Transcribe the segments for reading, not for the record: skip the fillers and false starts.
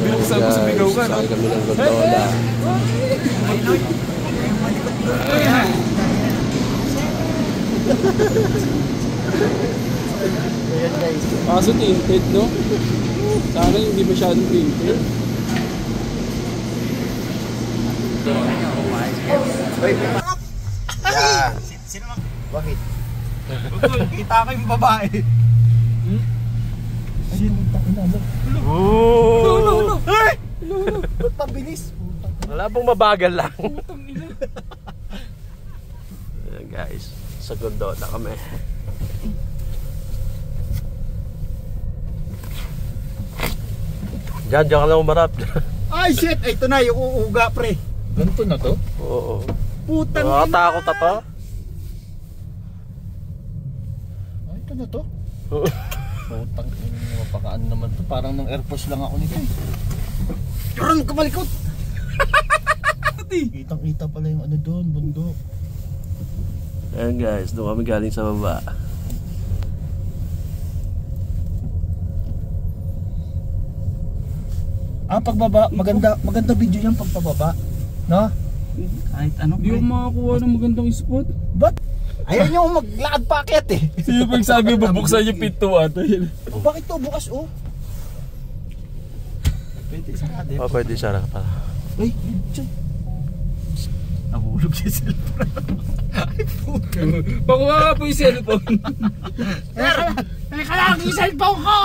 Binuksan ko sa bigaw ka, no? Saan kami ng gondola. Ayan guys. Kaso tinted, no? Sana hindi masyadong tinted. Yan. Sino mag... Bakit? Kita ko yung babae. Sino? Tangina mo. Oh! Ay! Ba't mabilis? Wala pong mabagal lang. Ayan guys, sa gondola kami. Diyan ka lang umarap. Ay shit! Ito na yung uuga pre. Ganito na to? Oo. Putang ina! Nakatakot na to? Ay, ito na to? Putang ina, mapakaan naman to. Parang nung Air Force lang ako nito eh. Karoon ka malikot! Kitang kita pala yung ano doon, bundok. Ayan guys, doon kami galing sa baba. Pagbaba, maganda video yan pagpababa. No? Kahit ano. Hindi ko makakuha ng magandang spot. Ba't? Ayaw nyo maglakad packet eh. Sino pag sabi bubuksan yung pintuan? Bakit to bukas oh? Pwede sarap din. Oh, pwede siya pa. Ay, dyan. Nahulog si cellphone. Ay, puto. Pakuha ka po yung cellphone. Teka lang, yung cellphone ko!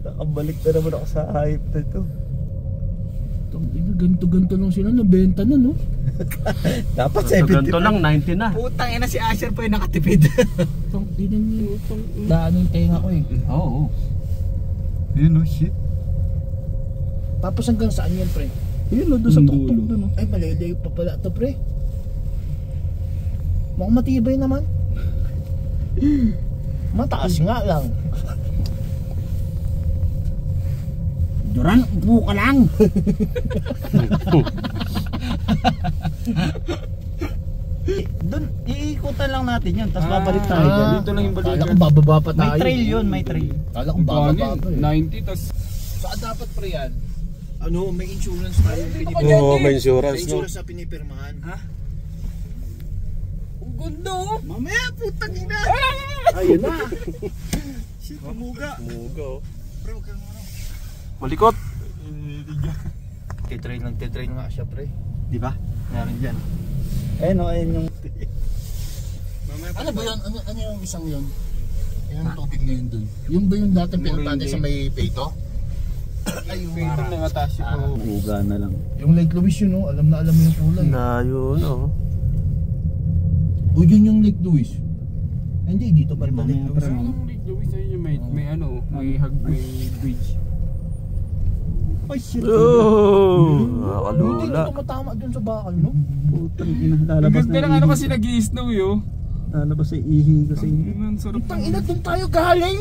Nakabalik na naman ako sa hype na ito. Ganto-ganto lang sila, nabenta na no? Dapat 70. Ganito lang, 90 na. Putang ina si Asher pa yung nakatipid. Daan yung tenga ko eh. Oo. Yun no, shit. Tapos hanggang saan yan pre? Yun no, doon sa tuktok doon. Ay malalayo pa pala ito pre. Mukhang matibay naman. Mataas nga lang. Duran, upo ka lang. Doon, iikutan lang natin yun, tapos babalik tayo dyan. Dito lang yung balik. Kala ko bababa pa tayo. May trail yun, may trail. Kala ko bababa pa eh. 90, tas... Saan dapat pre yan? Ano, may insurance tayo pinipirmahan. Oo, may insurance, May no? insurance na pinipirmahan. Ha? Ang ganda oh! Mamaya, putang ina! Ayun na! Shit, umuga. Muga oh. Pre, huwag kang ano. Malikot! Titrail nga siya pre. Di ba? Meron dyan. Ayun o, ayun yung... Ano ba yun? Ano yung isang yun? Yung tubig na yun dun? Yung ba yung dating pinuntahan sa may peito? Ay, yung mga tasyo ko. Uga na lang. Yung Lake Louise yun o, alam na alam mo yung kulay. Layo no. O yun yung Lake Louise? Hindi, dito pa rin ba Lake Louise? Ang Lake Louise ayun yung may ano, may bridge. Ay shit! Oh, Hindi nakakalula. ka tumatama dun sa bakal no? Putang ina, lalabas Ganda lang ano kasi nag-i-snow yun. Lalabas sa ihi kasi. Ang sarap. Putang ina, dun tayo galing!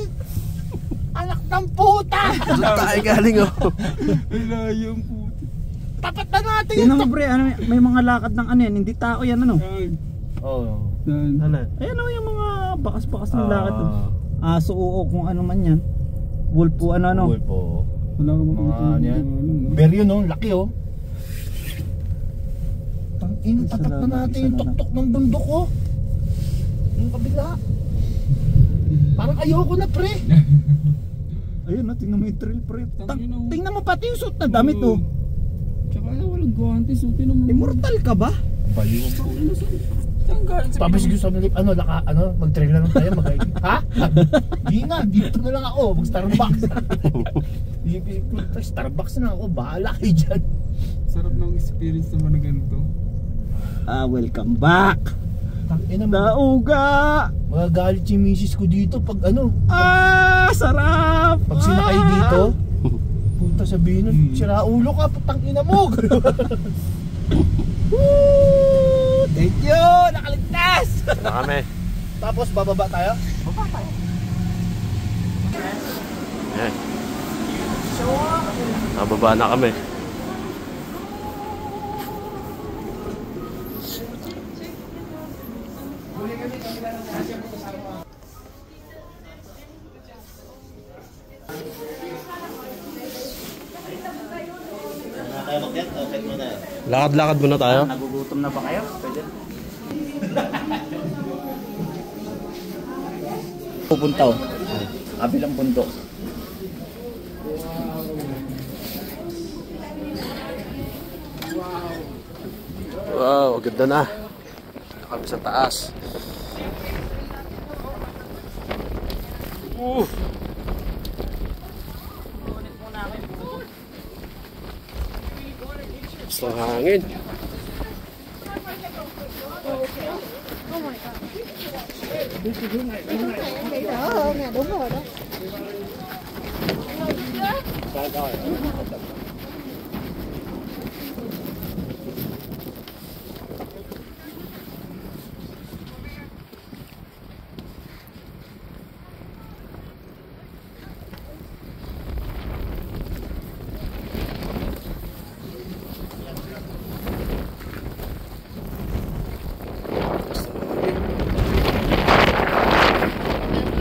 Anak ng puta! Saan tayo galing oh? Ay, layong puti. Tapat na natin Tingnan mo pre, ano, may mga lakad ng ano yan, hindi tao yan ano. Ay, Oo. Ano? Ayan o yung mga bakas-bakas ng lakad. Aso oo kung ano man yan. Wolf po ano ano. Cool po. wala ka Mga ano yan? Pero yun oh, laki oh. Tangin, tapat na natin yung tuktok ng bundok oh. Yung kabila. Parang ayoko na pre. Ayun na, tingnan mo yung trail pre. Tangina, oh. Tingnan mo pati yung suit na damit oh. Tsaka walang guwantes, suti naman. Immortal ka ba? Baliw. Saan galing sa Tapos gusto nila, mag-trail lang tayo, ha? Di nga, dito na lang ako, mag-Starbucks. Starbucks na ako, bahala kayo dyan. Sarap ng experience naman na ganito. Welcome back. Tangina mo, Nauga! magagalit si misis ko dito pag Sarap! pag sinakay dito. Punta sabihin nun, sira ulo ka, putang ina mo. Woo! Thank you! Nakaligtas! Na kami. Tapos bababa tayo? Baba tayo. Yan. Nababa na kami. Lakad-lakad muna tayo. Nagugutom na ba kayo? Pwede. Pupunta oh. Kabilang bundok. Wow, ganda na. Kami sa taas. Gusto hangin. Đúng rồi đó.